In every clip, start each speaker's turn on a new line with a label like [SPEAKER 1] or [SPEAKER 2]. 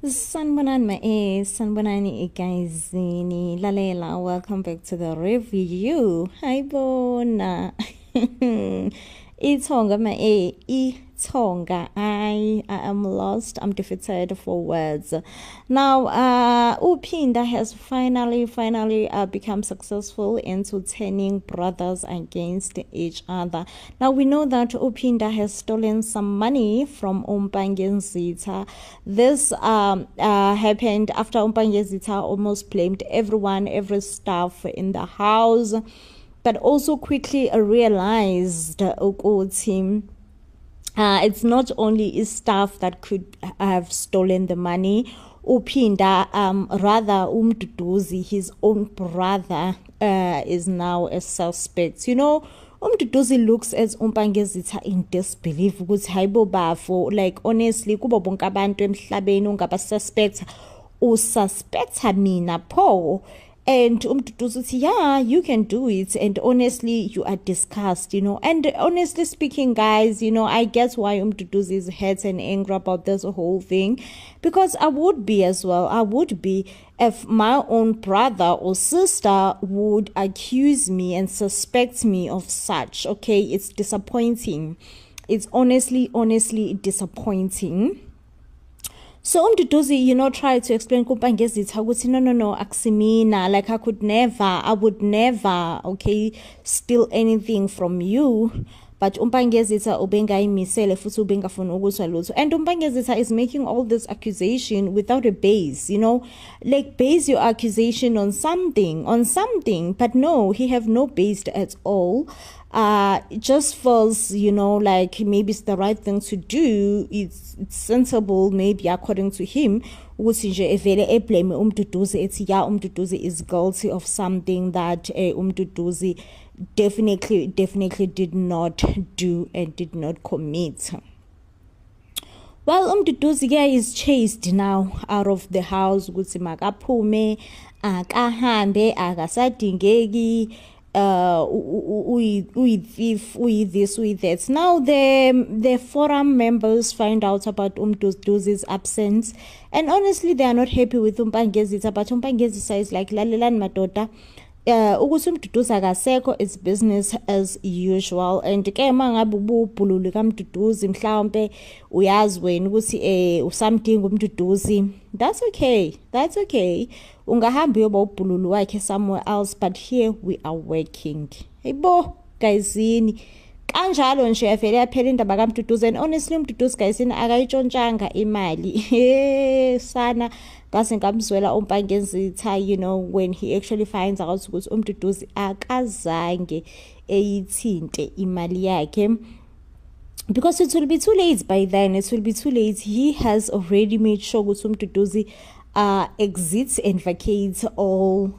[SPEAKER 1] Sanbonani guys, lalela, welcome back to the review. Hi bona. Itonga Itonga. I am lost. I'm defeated for words. Now, Upinda has finally become successful into turning brothers against each other. Now we know that Upinda has stolen some money from Umpangenzita. This happened after Umpangenzita almost blamed everyone, every staff in the house, but also quickly realized Ukuthi it's not only his staff that could have stolen the money. Upinda, rather Umduduzi, his own brother, is now a suspect. You know, Umduduzi looks at Umpangenzita in disbelief ukuthi hayibo bafo, like honestly kubo bonke abantu emhlabeni ungaba suspect ususpecta mina pho. And Umduduzi, yeah, you can do it. And honestly, you are disgusted, you know. And honestly speaking, guys, you know, I get why Umduduzi is hurt and angry about this whole thing. Because I would be as well. I would be if my own brother or sister would accuse me and suspect me of such. Okay, it's disappointing. It's honestly disappointing. So Umduduzi, you know, tried to explain kumpangezitha ukuthi no, aksimina, like I would never, okay, steal anything from you. But umpangezitha ubengayimisele futhi ubengafuna ukuzwa lutho. And umpangezitha is making all this accusation without a base, you know, like base your accusation on something, but no, he have no base at all. It just feels, you know, like maybe it's the right thing to do. It's sensible, maybe according to him. Umduduzi is guilty of something that Umduduzi definitely did not do and did not commit. Well, Umduduzi is chased now out of the house. Ukuthi makaphume, akahambe, akasadingeki. Thief, this, that. Now the forum members find out about Umduduzi's absence, and honestly they are not happy with Umpangezitha, but Umpangezitha is like lalelani madoda, ukuthi uMduduzi akasekho, it's business as usual. And ke mangabe ububhululu kaMduduzi mhlawumbe uyazi wena ukuthi usamdinga uMduduzi, that's okay. Ungahamba uyoba ubhululu wakhe somewhere else, but here we are working. Hayibo guyzini, kanjalo nje yavele yaphela indaba kaMduduzi. And honestly uMduduzi guyzini akayitshontshanga imali sana. Ngase ngamzwela umpangenzitha, you know, when he actually finds out ukuthi uMduduzi akazange eyithinte imali yakhe. Because it will be too late by then. It will be too late. He has already made sure ukuthi uMduduzi exits and vacates all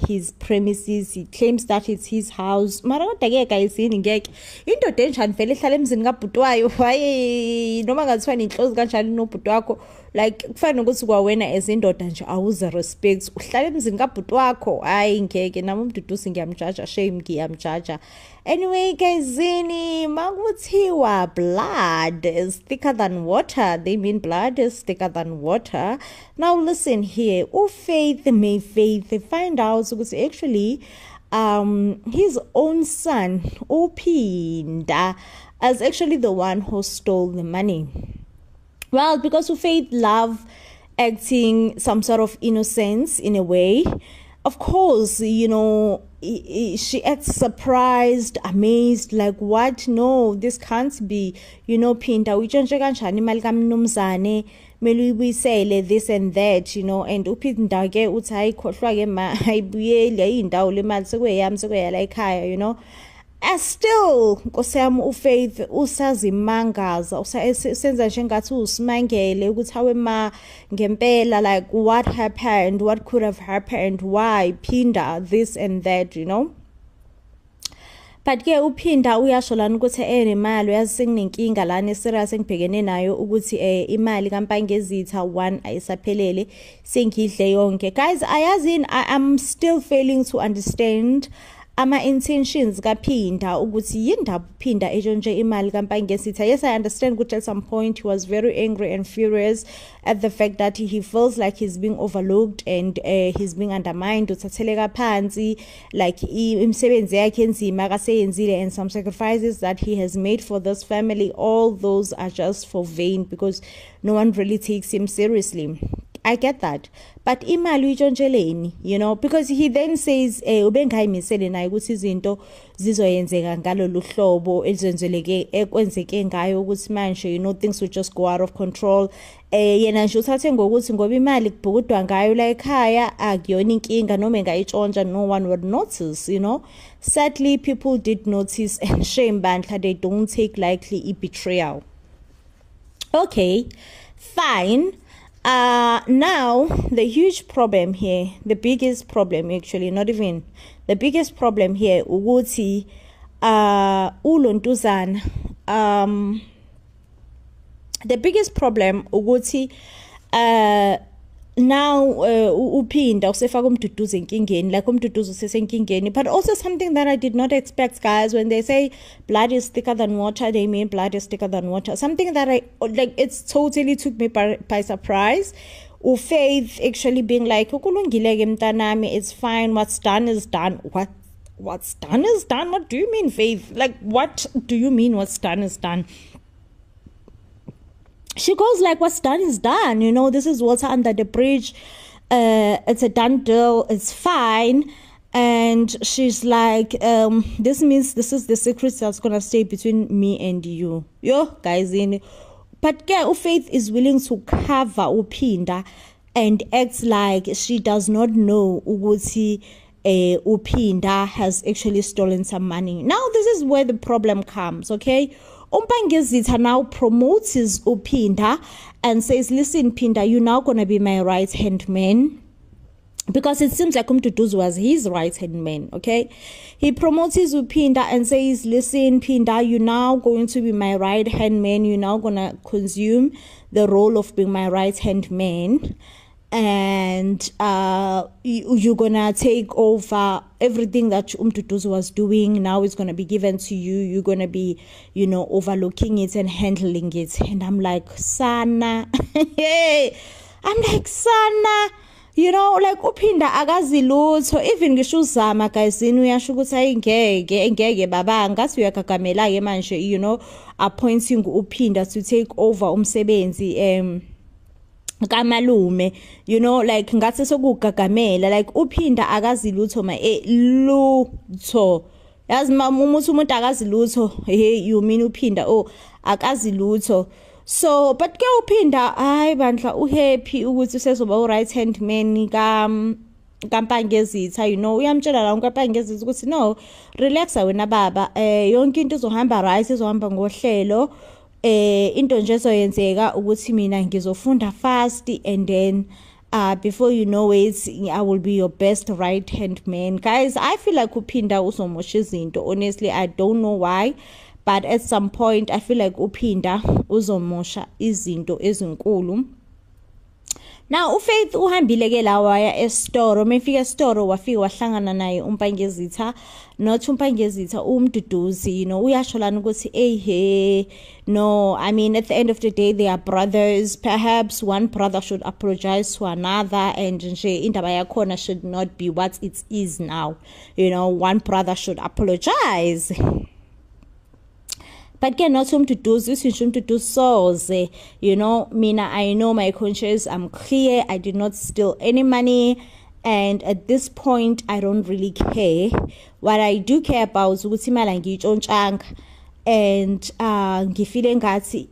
[SPEAKER 1] his premises. He claims that it's his house. Mara kodwa ke guyzini ngeke indoda enjani vele ehlala emzini kabhuti wayo, waye noma ngathiwa inhlozi kanjani nobhuti wakho, like kufanele ukuthi kwawena as indoda nje awuze respect uhlala emzini kabhuti wakho. Hayi ngeke nami uMduduzi ngiyamjaja, shame ngiyamjaja. Anyway, guyzini, makuthiwa blood is thicker than water. They mean blood is thicker than water. Now listen here. Faith find out ukuthi actually his own son Upinda is actually the one who stole the money. Well, because Faith love acting some sort of innocence in a way. Of course, you know, she acts surprised, amazed, like what? No, this can't be. You know, Pinda, we don't kanjani imali kaMnumzane, mele uyibuyisele this and that, you know. And Upinda ke uthi ayikhohlwa ke ma ayibuyele ayindawo le mali sekuyami sekuyala ekhaya, you know. As still nkosiyami uFaith usazimangaza usenza njengathi usimangele ukuthi hawe ma ngempela, like what happened, what could have happened, why Pinda this and that, you know. But ke Upinda uyasho lana ukuthi nemali uyazi senginenkinga lana serious engibhekene nayo ukuthi imali kaMpangezitha 1 ayisaphelele sengidle yonke. Guys, ayazini I am still failing to understand ama-intentions kaPhinda ukuthi yindaba uPhinda etshontshe imali kaMpangezitha. Yes, I understand ukuthi at some point he was very angry and furious at the fact that he feels like he's being overlooked and he's being undermined, uthatheleka phansi, like imisebenzi yakhe enzima akaseyenzile and some sacrifices that he has made for this family, all those are just for vain because no one really takes him seriously. I get that, but imali uyitshontsheleni, you know, because he then says ubengayimisele naye ukuthi izinto zizoyenzeka ngalolu hlobo ezenzeleke ekwenzeke ngayo ukuthi manje, you know, things will just go out of control. Yena nje uthathe ngokuthi ngoba imali kubhukudwa ngayo la ekhaya akuyona inkinga noma engayitshontsha, no one would notice, you know. Sadly, people did notice, and shame bandla, they don't take lightly betrayal. Okay, fine. Now the huge problem here, the biggest problem actually, not even the biggest problem here, ukuthi uLontuzana, the biggest problem ukuthi now uPhinda usefaka uMduduzi enkingeni, like uMduduzi usesenkingeni. But also something that I did not expect, guys, when they say blood is thicker than water, they mean blood is thicker than water. Something that I like, it's totally took me by surprise. Faith actually being like, it's fine, what's done is done. What's done is done? What do you mean, Faith? Like, what do you mean what's done is done? She goes like, what's done is done, you know, this is water under the bridge, it's a done deal, it's fine. And she's like, this means this is the secret that's gonna stay between me and you. Yo, guys, but Faith is willing to cover uPhinda and acts like she does not know ukuthi uPhinda has actually stolen some money. Now this is where the problem comes, okay? Mpangezitha now promotes his uPhinda and says, listen, Phinda, you're now going to be my right-hand man. Because it seems like Umduduzi was his right-hand man, okay? He promotes his uPhinda and says, listen, Phinda, you're now going to be my right-hand man. You're now going to consume the role of being my right-hand man. And you're gonna take over everything that Umduduzi was doing. Now it's gonna be given to you. You're gonna be, you know, overlooking it and handling it. And I'm like, Sana. I'm like, Sana. You know, like uPhinda akazi lutho. Even ngisho uzama guys, uyasho ukuthi ngeke baba ngathi uyagagamela ke manje, you know, appointing uPhinda to take over umsebenzi kamalume, you know, like ngathi sokugagamela, like uPhinda akazi lutho lutho. Yazi umuntu akazi lutho, hey, you mean uPhinda akazi lutho. So but ke uPhinda hayi bandla uhappy ukuthi usezoba u right hand man kaMpangezitha, you know, uyamtshela la uMpangezitha ukuthi no, relax wena baba, yonke into izohamba right, izohamba ngohlelo. Into nje soyenzeka ukuthi mina ngizofunda fast, and then before you know it, I will be your best right hand man. Guys, I feel like uPhinda uzomosha izinto. Honestly, I don't know why, but at some point I feel like uPhinda uzomosha izinto ezinkulu. Now uFaith uhambile ke la waya estoro, mefika estoro wafika wahlangana naye uMpangezitha, not uMpangezitha uMduduzi, you know, uyasholana ukuthi hey, no, I mean at the end of the day they are brothers. Perhaps one brother should apologize to another, and nje indaba yakhona should not be what it is now, you know, one brother should apologize. But get not to do this, to do so. You know, mina, I know my conscience, I'm clear, I did not steal any money, and at this point I don't really care. What I do care about is and ngifile ngathi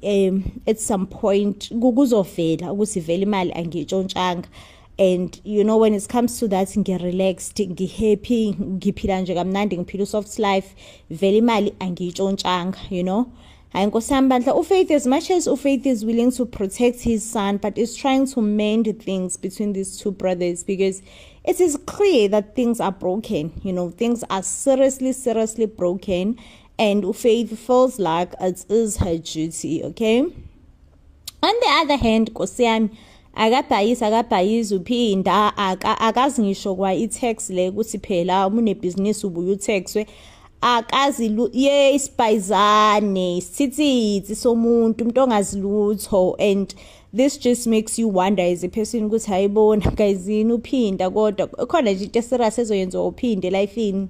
[SPEAKER 1] at some point kuzovela ukuthi vele imali angitshontshanga. And you know, when it comes to that, nge relaxed, nge happy, ngiphila nje kamnandi, ngiphila soft life, vele imali angitshontshanga, you know. Hayi nkosami bandla, uFaith, as much as uFaith is willing to protect his son, but is trying to mend things between these two brothers, because it is clear that things are broken, you know, things are seriously broken, and uFaith feels like it is her duty, okay. On the other hand, nkosiyami, akabhayisi uphinda akazi ngisho kwa i-tax le ukuthi phela uma unebusiness ubuye utaxwe akazi ye isipayizane sithitsi somuntu umuntu ongazilutho. And this just makes you wonder as a person ukuthi hayibona guyzini uphinda kodwa khona nje into serious ezoyenziwa uphinde lifeini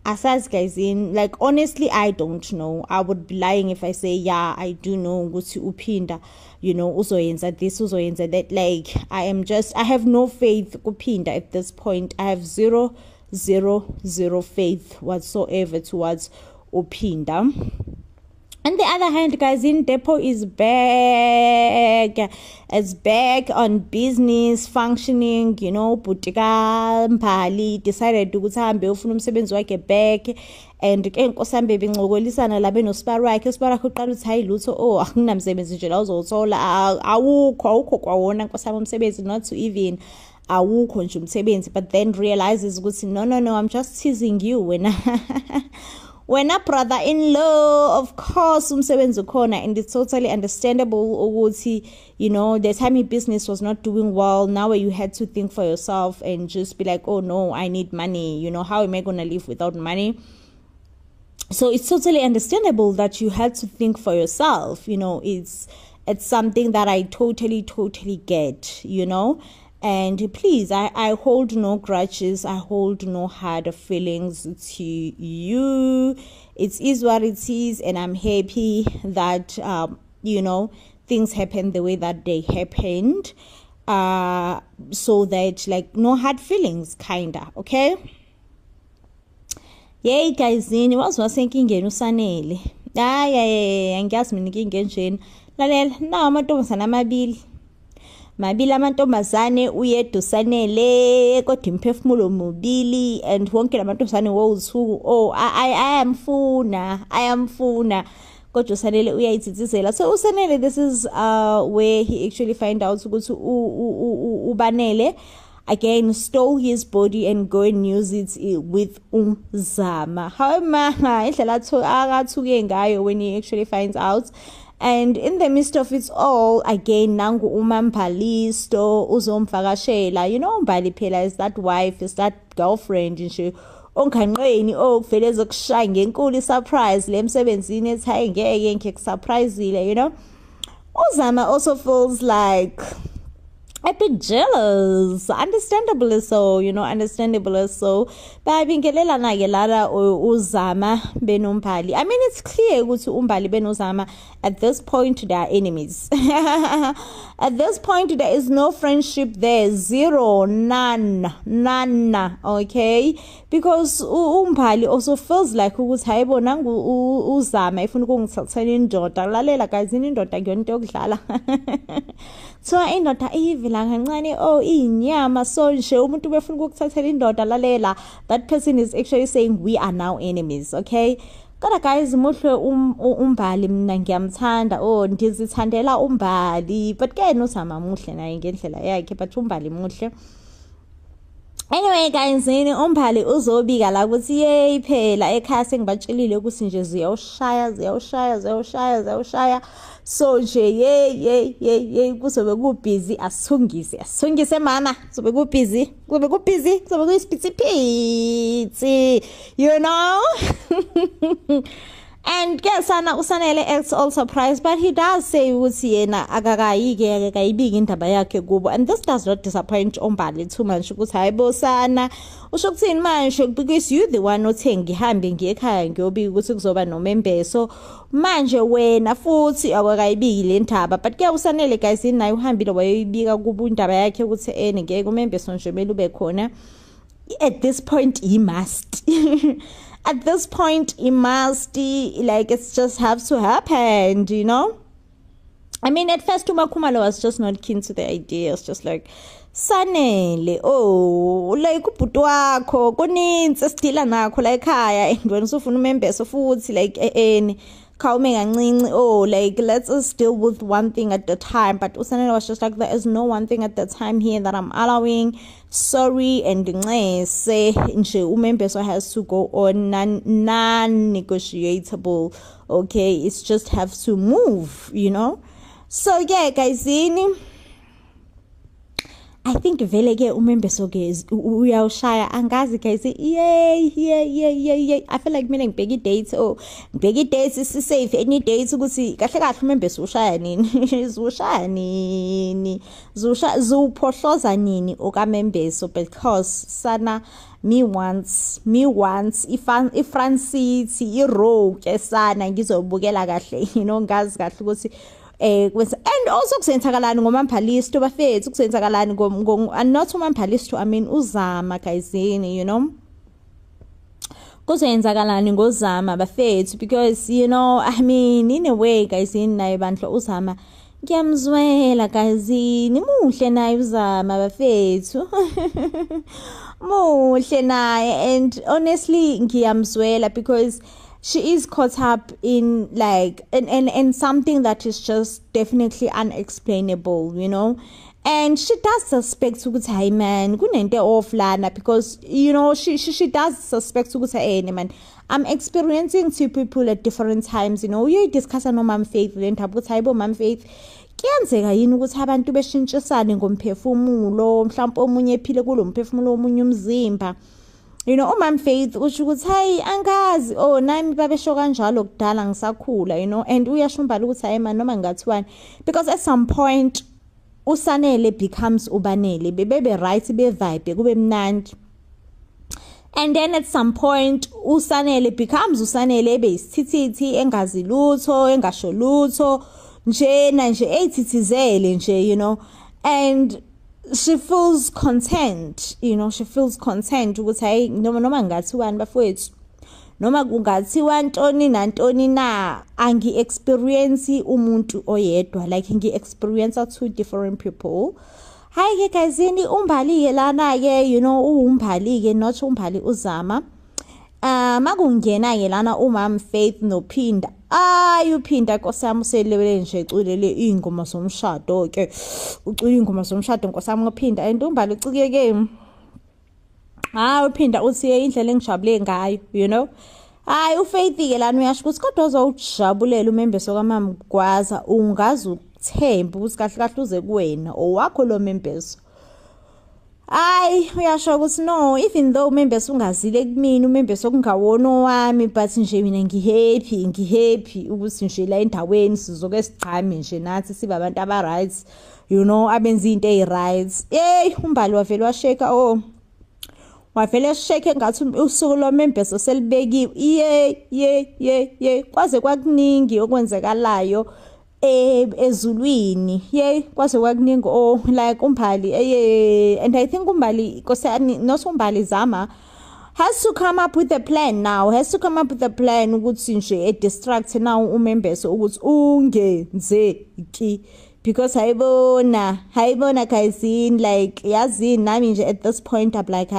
[SPEAKER 1] asazi guyzini. Like honestly I don't know. I would be lying if I say yeah I do know ukuthi uphinda uzoyenza this uzoyenza that. Like I have no faith kuphinda at this point. I have zero faith whatsoever towards uphinda. On the other hand, guys, Depo is back. It's back on business, functioning, Butika Mpali decided to hambe ufuna umsebenzi wakhe back. And ke nkosambe bincokolisana labe no Spara yakhe. Spara kuqala uthi hayi lutho akunamsebenzi nje la uzothola awukho kwawona nkosama umsebenzi, not to even awukho nje umsebenzi. But then realizes ukuthi no I'm just teasing you when a brother-in-law, of course, umsebenzi ukhona, and it's totally understandable ukuthi, the time your business was not doing well, now you had to think for yourself and just be like, oh no, I need money, how am I going to live without money? So it's totally understandable that you had to think for yourself, it's something that I totally get, And please, I hold no grudges. I hold no hard feelings to you. It is what it is. And I'm happy that, things happened the way that they happened. So that, like, no hard feelings, kinda. Okay? Yay, guys. Was thinking, usanele. Angiyazi mina inkinga enjeni. Lalela, nawo amantombazane amabili. Mabili amantombazane uyedusanele kodwa imphefumulo mobili, and wonke lamantombazane wo2 I am funa kodwa usanele uyayithithizela. So usanele, this is where he actually find out ukuthi ubanele again stole his body and go and use it with Zama. However, indlela akathuke ngayo when he actually finds out. And in the midst of it all, again, nangu uMampali sto uzomvakashela. Umbali phela is that wife, is that girlfriend nje onkanqeni okuvele ezokushaya ngenkulu surprise le emsebenzini ethi hayi ngeke ngikusurprisile, Uzama also feels like a bit jealous, understandably so, understandably so. Babingelela na-ke lana uZama benoMpali. I mean, it's clear ukuthi uMpali benoZama at this point they are enemies. At this point there is no friendship there, zero, none, okay? Because uMpali also feels like ukuthi hayibo nangu uZama ifuna ukungithathela indoda. Lalela guys, indoda kuyona into yokudlala. So indoda evil kancane inyama, so nje umuntu befuna ukuthathela indoda. Lalela, that person is actually saying we are now enemies, okay? Kodwa guys, muhle uMbali mina ngiyamthanda, ndizithandela uMbali, but ke noZama muhle naye ngendlela yakhe, but uMbali muhle. Anyway guys, uMbali uzobika la ukuthi yey phela ekhaya sengibatshelile ukuthi nje ziyawushaya. So nje yey kuzobe kubusy, asithungise mama, kuzobe kubusy kuyisiphithi, And Sana usanele acts all surprised, but he does say ukuthi yena akakayibiki indaba yakhe kubo, and this does not disappoint uMbali too much ukuthi hayibo sana usho ukuthini manje, because you the one othe ngihambe ngiye ekhaya ngiyobika ukuthi kuzoba nomembeso, manje wena futhi akakayibiki le ndaba. But ke usanele guys naye uhambile wayibika kubo indaba yakhe ukuthi ngeke umembeso nje mele ube khona. At this point he must At this point, it must, like, it's just have to happen, I mean, at first, Umakhumalo was just not keen to the idea. It's just like, Sanele, like, ubhuti wakho, kuninzi esidila nakho la ekhaya, and wena usufuna umembeso futhi, like, like, let's just deal with one thing at the time. But Usanele was just like, there is no one thing at the time here that I'm allowing. Sorry, and say umembeso has to go on, non-negotiable. Okay, it's just have to move, So yeah, guys, I think vele ke umembeso ke uyawushaya angazi guys yay I feel like mina ngibheka dates ngibheka dates si safe any dates ukuthi kahle kahle umembeso ushaya nini ushaya nini zuphohloza nini okamembeso because sana me once iFrancity iRoke sana ngizobukela kahle ngazi kahle ukuthi and also kusenzakalani ngoMamphalisto bafethu kusenzakalani not uMamphalisto I mean uZama guysini kusenzakalani ngoZama bafethu because I mean in a way guysini naye bandlo uZama ngiyamzwela guysini muhle naye uZama bafethu muhle naye and honestly ngiyamzwela because she is caught up in like and something that is just definitely unexplainable, and she does suspect ukuthi hey man kunento offlana because she does suspect ukuthi hey man I'm experiencing two people at different times, you discuss no Mom Faith lento ukuthi hayibo Mom Faith kuyenzeka yini ukuthi abantu beshintshisane ngomphefumulo mhlawumbe omunye ephile kulomphefumulo omunye umzimba. Mom Faith usho ukuthi hayi angazi nami babesho kanjalo kudala ngisakhula and uyashumbala ukuthi hayi man noma ngathiwani because at some point usanele becomes ubanele bebe right be vibe kube mnandi and then at some point usanele becomes usanele ebe isithithi engazi lutho engasho lutho nje ethithizele nje and she feels content, she feels content ukuthi hayi noma ngathiwani bafowethu noma kungathiwa ntoni nantoni na angi experience umuntu oyedwa like ngi experience two different people. Hayi ke guysini umbali ke lana ke umbali ke not umbali uZama makungena ke lana uMam Faith noPhinda uphinda nkosami uselebele nje eculele ingoma somshado ke ucula ingoma somshado nkosami ngophinda entumbali ucikeke uphinda uthi indlela engijabule ngayo uFaith ke lana uyasho ukuthi kodwa uzowujabulela umembeso kaMama Gwaza ungazi ukuthemba ukuthi kahle kahle uze kuwena owakho lo membeso. Uyasho ukuthi no even though umembeso ungazile kumina umembeso kungawona wami but nje mina ngihappy ukuthi nje la endaweni sizoke sigcame nje nathi sibe abantu aba right abenza into eziright. Umbali wavela washeka wavela sheke ngathi usuku lo membeso selibekiwe kwaze kwakuningi okwenzekalayo ezulwini kwaze kwakuningi like umbali and I think umbali nkosani not umbali Zama has to come up with a plan ukuthi nje distract now umembeso ukuthi ungenzeki because hayibona guysini like yazini nami nje at this point I'm like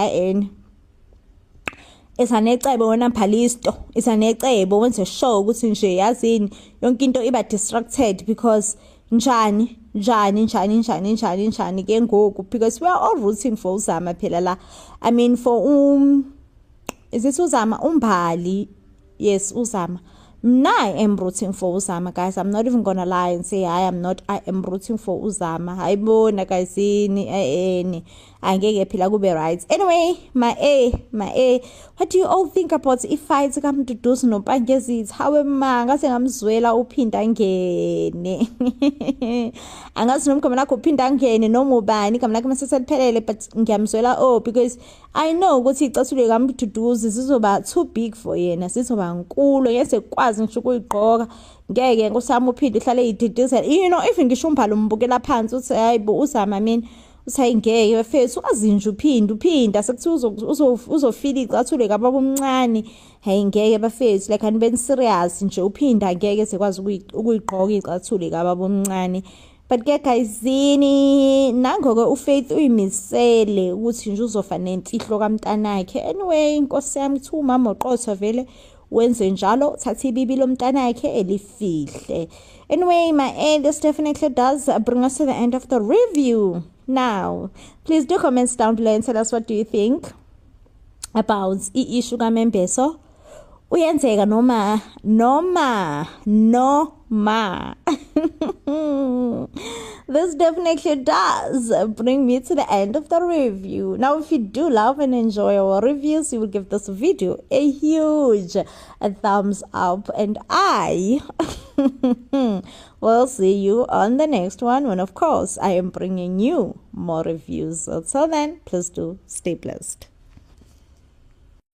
[SPEAKER 1] esanecebo wena Mphalisto esanecebo wenze show ukuthi nje yazini yonke into iba distracted because njani ke ngoku because we are all rooting for uZama phela la I mean for is it uZama umbali yes uZama I am rooting for uZama guys. I'm not even gonna lie and say I am rooting for uZama. Hayibona guysini angeke phela kube right. Anyway, my A, what do you all think about ifight kaMduduzi noMpangezitha? Hawe ngase ngamzwela uphinda ngene. Angazi nomkhoma lakho uphinda ngene noma ubani igama lakhe maseseliphelele but ngiyamzwela because I know ukuthi icathulo kaMduduzi sizoba too big for yena, sizoba nkulu yese kwazi ngisho ukuyigqoka. Ngeke nkosami uphinde ihlale ididizela. If ngisho umbhalo umbukela phansi uthi hayibo uZama mina usayingeke bafethu azinje uphinda sekuthi uzofila icathulo kababa omncane hayi ngeke bafethu like anibeni serious nje uphinda ngeke sekwazi ukuyigqoka icathulo kababa omncane. But ke guysini nangoke uFaith uyimisele ukuthi nje uzofa nemfihlo kaMntanakhe. Anyway inkosi yami kuthi umama oqotho vele wenze njalo thatha ibibi lomntanakhe elifihle. Anyway my end this definitely does bring us to the end of the review. Now please do comment down below and tell us what do you think about issue kaMembeso uyenzeka noma this definitely does bring me to the end of the review. Now, if you do love and enjoy our reviews, you will give this video a huge thumbs up, and I will see you on the next one when, of course, I am bringing you more reviews. Until then, please do stay blessed.